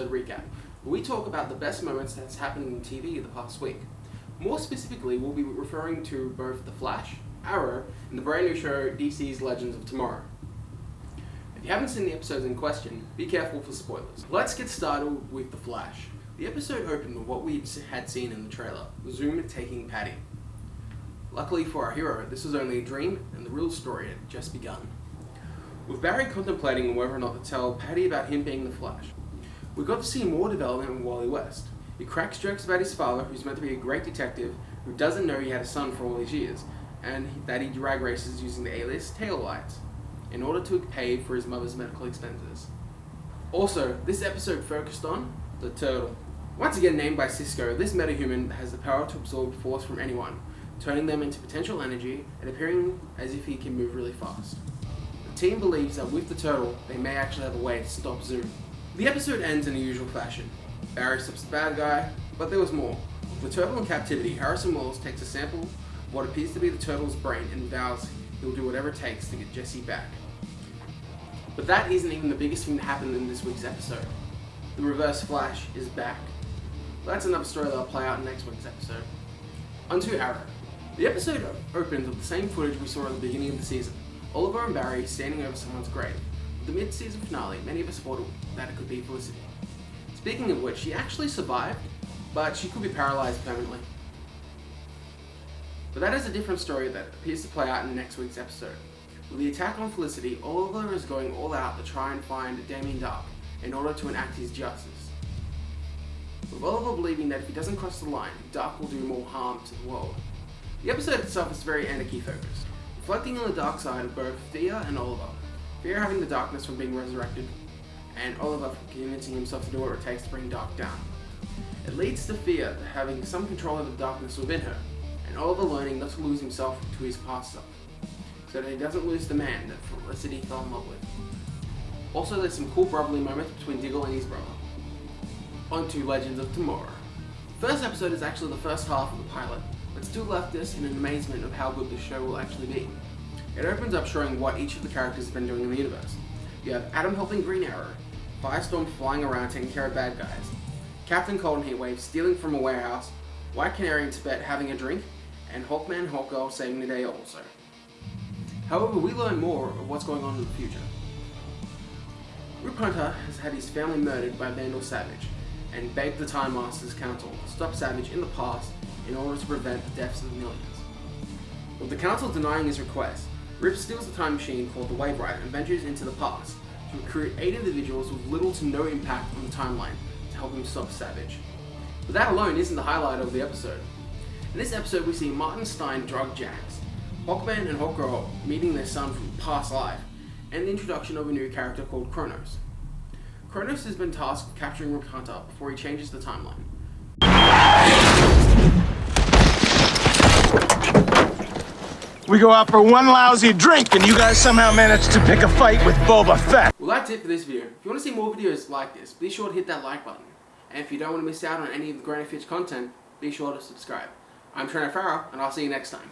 episode recap, where we talk about the best moments that's happened in TV the past week. More specifically, we'll be referring to both The Flash, Arrow, and the brand new show DC's Legends of Tomorrow. If you haven't seen the episodes in question, be careful for spoilers. Let's get started with The Flash. The episode opened with what we had seen in the trailer, Zoom taking Patty. Luckily for our hero, this was only a dream, and the real story had just begun. With Barry contemplating whether or not to tell Patty about him being the Flash, we got to see more development in Wally West. He cracks jokes about his father, who's meant to be a great detective, who doesn't know he had a son for all these years, and that he drag races using the alias tail lights, in order to pay for his mother's medical expenses. Also, this episode focused on the Turtle. Once again named by Cisco, this metahuman has the power to absorb force from anyone, turning them into potential energy and appearing as if he can move really fast. The team believes that with the Turtle, they may actually have a way to stop Zoom. The episode ends in the usual fashion. Barry stops the bad guy, but there was more. With the Turtle in captivity, Harrison Wells takes a sample of what appears to be the Turtle's brain and vows he'll do whatever it takes to get Jesse back. But that isn't even the biggest thing that happened in this week's episode. The Reverse Flash is back. But that's another story that'll play out in next week's episode. Onto Arrow. The episode opens with the same footage we saw at the beginning of the season. Oliver and Barry standing over someone's grave. With the mid-season finale, many of us thought that it could be Felicity. Speaking of which, she actually survived, but she could be paralyzed permanently. But that is a different story that appears to play out in next week's episode. With the attack on Felicity, Oliver is going all out to try and find Damien Dark in order to enact his justice. With Oliver believing that if he doesn't cross the line, Dark will do more harm to the world. The episode itself is very anarchy focused, reflecting on the dark side of both Thea and Oliver. Thea having the darkness from being resurrected, and Oliver convincing himself to do what it takes to bring Dark down. It leads to Thea having some control over the darkness within her, and Oliver learning not to lose himself to his past self, so that he doesn't lose the man that Felicity fell in love with. Also, there's some cool brotherly moments between Diggle and his brother. On to Legends of Tomorrow. The first episode is actually the first half of the pilot, but still left us in an amazement of how good this show will actually be. It opens up showing what each of the characters have been doing in the universe. You have Adam helping Green Arrow, Firestorm flying around taking care of bad guys, Captain Cold and Heatwave stealing from a warehouse, White Canary in Tibet having a drink, and Hawkman and Hawkgirl saving the day also. However, we learn more of what's going on in the future. Rip Hunter has had his family murdered by Vandal Savage, and begged the Time Masters Council to stop Savage in the past in order to prevent the deaths of millions. With the Council denying his request, Rip steals the time machine called the Wave Rider and ventures into the past to recruit 8 individuals with little to no impact on the timeline to help him stop Savage. But that alone isn't the highlight of the episode. In this episode we see Martin Stein drug Jax, Hawkman and Hawkgirl meeting their son from past life, and the introduction of a new character called Kronos. Kronos has been tasked with capturing Rip Hunter before he changes the timeline. We go out for one lousy drink and you guys somehow manage to pick a fight with Boba Fett. Well, that's it for this video. If you want to see more videos like this, be sure to hit that like button. And if you don't want to miss out on any of the Granny Fitch content, be sure to subscribe. I'm Trent, and I'll see you next time.